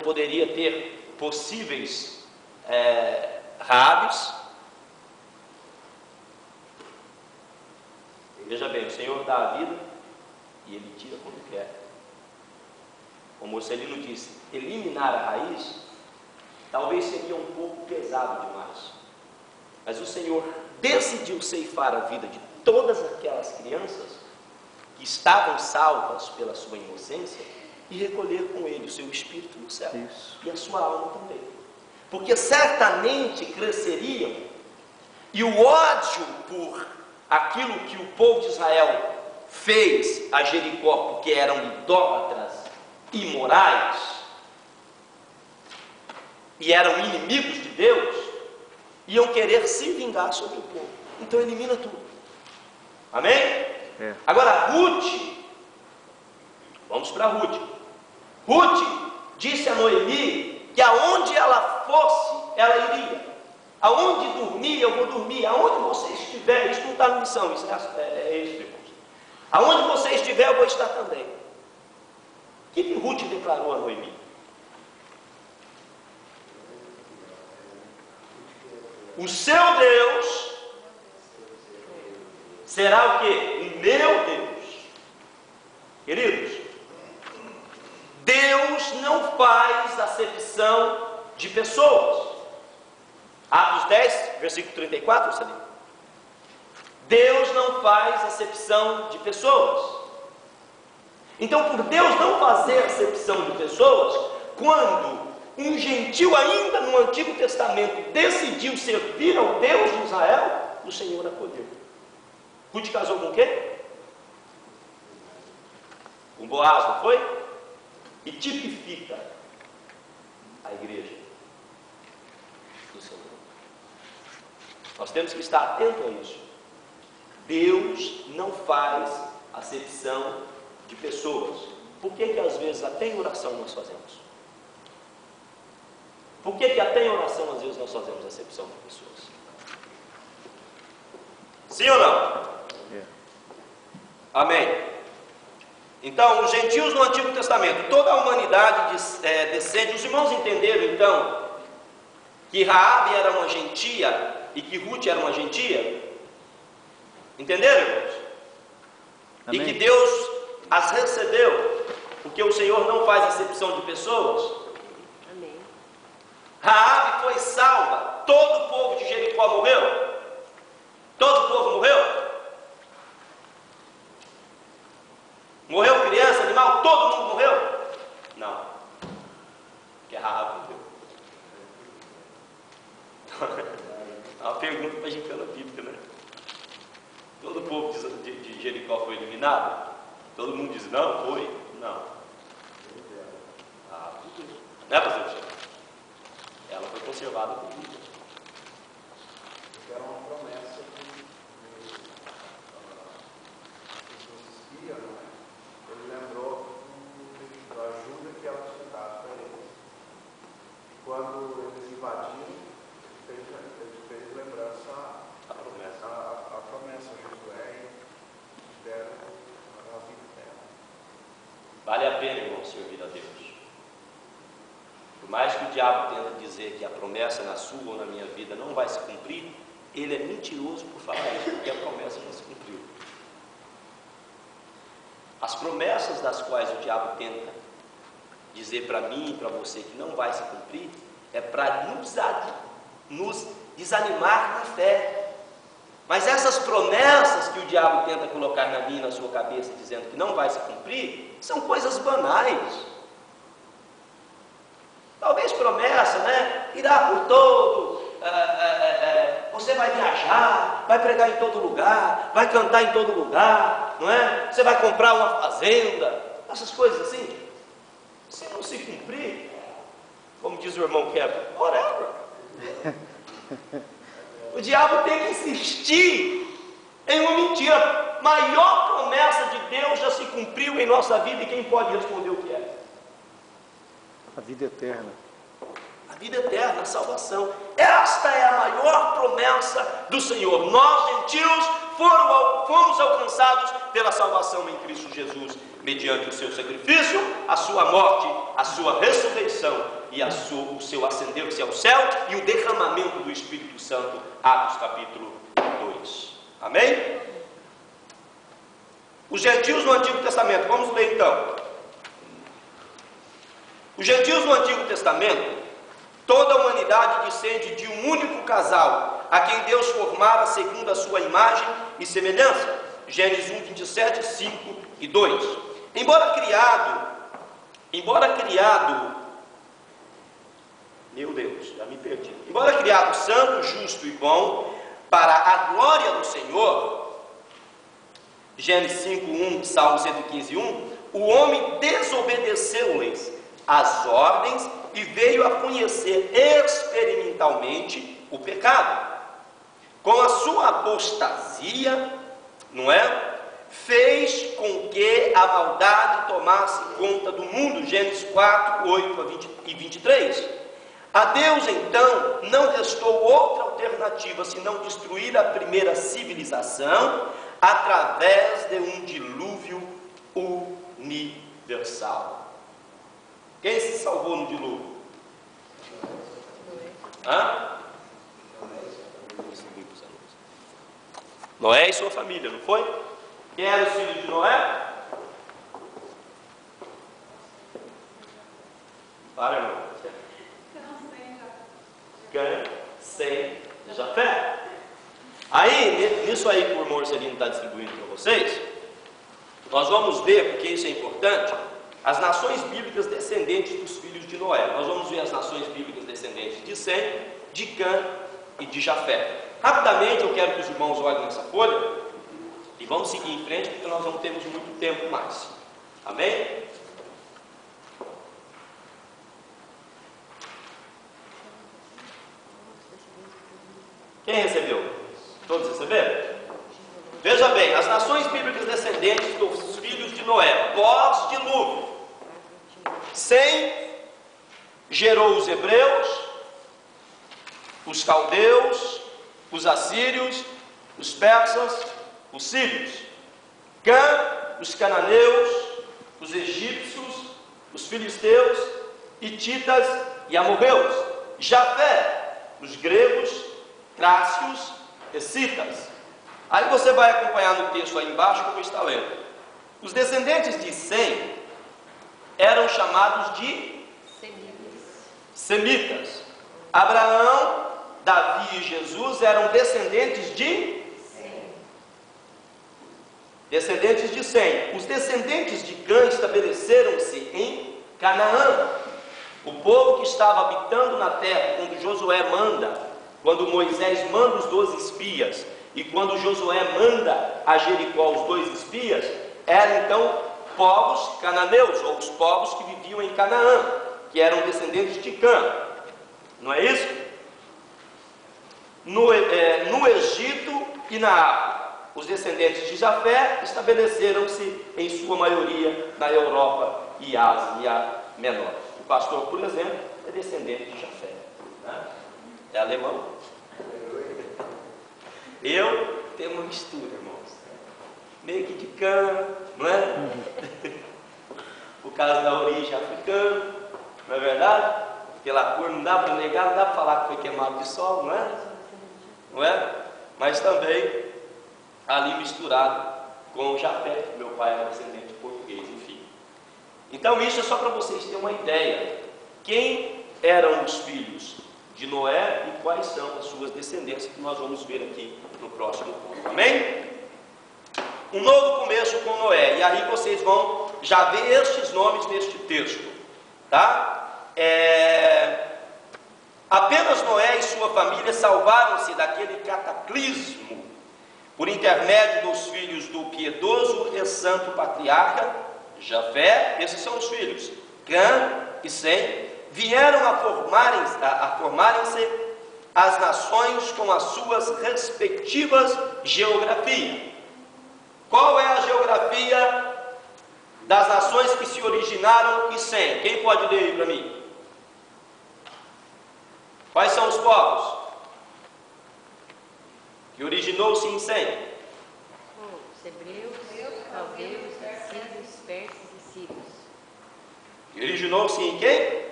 poderia ter possíveis Raabes. Veja bem, o Senhor dá a vida e Ele tira quando quer. Como o Marcelino disse, eliminar a raiz talvez seria um pouco pesado demais. Mas o Senhor decidiu ceifar a vida de todas aquelas crianças que estavam salvas pela sua inocência e recolher com Ele o seu espírito no céu. Isso. E a sua alma também. Porque certamente cresceriam, e o ódio por aquilo que o povo de Israel fez a Jericó, porque eram idólatras, imorais, e eram inimigos de Deus, iam querer se vingar sobre o povo. Então elimina tudo. Amém? Agora Ruth, vamos para Ruth. Ruth disse a Noemi que aonde ela fosse, ela iria. Aonde dormir, eu vou dormir. Aonde você estiver, isso não está na missão, isso é isso, irmãos. Aonde você estiver, eu vou estar também. O que Ruth declarou a Noemi? O seu Deus será o quê? O meu Deus. Queridos, Deus não faz acepção de pessoas. Atos 10, versículo 34, Salim. Deus não faz acepção de pessoas. Então, por Deus não fazer acepção de pessoas, quando um gentil ainda no Antigo Testamento decidiu servir ao Deus de Israel, o Senhor acolheu. Ruth casou com quem? Com Boaz, não foi? E tipifica a igreja do Senhor. Nós temos que estar atentos a isso. Deus não faz acepção de pessoas. Por que às vezes até em oração nós fazemos? Por que até em oração às vezes nós fazemos acepção de pessoas? Sim ou não? Amém. Então, os gentios no Antigo Testamento, toda a humanidade descende. Os irmãos entenderam então que Raabe era uma gentia e que Ruth era uma gentia? Entenderam, irmãos? Amém. E que Deus as recebeu, porque o Senhor não faz acepção de pessoas. Amém. Raabe foi salva. Todo o povo de Jericó morreu? Todo o povo morreu? Morreu criança, animal? Todo mundo morreu? Não. Porque Raabe morreu. É uma pergunta para a gincana bíblica, né? Todo o povo de Jericó foi eliminado? Todo mundo diz, não, foi. Não. Né, pastor? Ela foi conservada por Deus. Era uma promessa que as pessoas espiam, não é? Ele lembrou da ajuda que ela tinha dado para eles. E quando eles invadiram, ele fez lembrança a promessa a Josué e deram a vida dela. Vale a pena, irmão, servir a Deus. Por mais que o diabo tenta dizer que a promessa na sua ou na minha vida não vai se cumprir, ele é mentiroso por falar isso, porque a promessa não se cumpriu. As promessas das quais o diabo tenta dizer para mim e para você que não vai se cumprir, é para nos desanimar na fé. Mas essas promessas que o diabo tenta colocar na minha e na sua cabeça, dizendo que não vai se cumprir, são coisas banais. Talvez promessa, né? Irá por todo, você vai viajar, vai pregar em todo lugar, vai cantar em todo lugar, não é? Você vai comprar uma fazenda, essas coisas assim. Se não se cumprir, como diz o irmão Kevin, whatever. O diabo tem que insistir em uma mentira. Maior promessa de Deus já se cumpriu em nossa vida, e quem pode responder o que é? A vida eterna. A vida eterna, a salvação. Esta é a maior promessa do Senhor. Nós, gentios, fomos alcançados pela salvação em Cristo Jesus, mediante o seu sacrifício, a sua morte, a sua ressurreição e o seu ascender-se ao céu e o derramamento do Espírito Santo, Atos capítulo 2. Amém? Os gentios no Antigo Testamento, vamos ler então. Os gentios no Antigo Testamento, toda a humanidade descende de um único casal, a quem Deus formara segundo a sua imagem e semelhança. Gênesis 1, 27, 5 e 2. Embora criado, meu Deus, já me perdi. Embora criado santo, justo e bom, para a glória do Senhor, Gênesis 5, 1, Salmo 115, 1, o homem desobedeceu-lhes as ordens e veio a conhecer experimentalmente o pecado. Com a sua apostasia, não é? Fez com que a maldade tomasse conta do mundo. Gênesis 4, 8 e 23. A Deus, então, não restou outra alternativa senão destruir a primeira civilização através de um dilúvio universal. Quem se salvou no dilúvio? Noé e sua família, não foi? Quem era os filhos de Noé? Para, irmão. Cã, Sem, Jafé. Aí, nisso aí que o irmão Marcelino está distribuindo para vocês, nós vamos ver, porque isso é importante, as nações bíblicas descendentes dos filhos de Noé. Nós vamos ver as nações bíblicas descendentes de Sem, de Cã e de Jafé. Rapidamente, eu quero que os irmãos olhem nessa folha e vamos seguir em frente, porque nós não temos muito tempo mais. Amém? Quem recebeu? Todos receberam? Veja bem, as nações bíblicas descendentes dos filhos de Noé, pós-dilúvio. Sem gerou os hebreus, os caldeus, os assírios, os persas, os sírios. Cã, os cananeus, os egípcios, os filisteus, hititas e amorreus. Jafé, os gregos, trácios, escitas. Aí você vai acompanhar no texto aí embaixo como está lendo. Os descendentes de Sem eram chamados de semitas. Abraão, Davi e Jesus eram descendentes de Sem. Os descendentes de Cã estabeleceram-se em Canaã. O povo que estava habitando na terra quando Josué manda, quando Moisés manda os 12 espias, e quando Josué manda a Jericó os 2 espias, eram então povos cananeus, ou os povos que viviam em Canaã, que eram descendentes de Cã. Não é isso? No Egito e na África, os descendentes de Jafé estabeleceram-se em sua maioria na Europa e Ásia Menor. O pastor, por exemplo, é descendente de Jafé, né? É alemão. Eu tenho uma mistura, irmãos, meio que de Cã, não é? Por causa da origem africana, não é verdade? Pela cor não dá para negar, não dá para falar que foi queimado de sol, não é? Não é? Mas também ali misturado com Jafé, meu pai era descendente português, enfim. Então isso é só para vocês terem uma ideia. Quem eram os filhos de Noé e quais são as suas descendências, que nós vamos ver aqui no próximo ponto. Amém? Um novo começo com Noé. E aí vocês vão já ver estes nomes neste texto, tá? Apenas Noé e sua família salvaram-se daquele cataclismo por intermédio dos filhos do piedoso e santo patriarca Jafé. Esses são os filhos. Cã e Sem vieram a formarem-se as nações com as suas respectivas geografias. Qual é a geografia das nações que se originaram em Sem? Quem pode ler aí para mim? Quais são os povos que originou-se em Sem? Os hebreus, caldeus, assírios, persas e sírios. E originou-se em quem?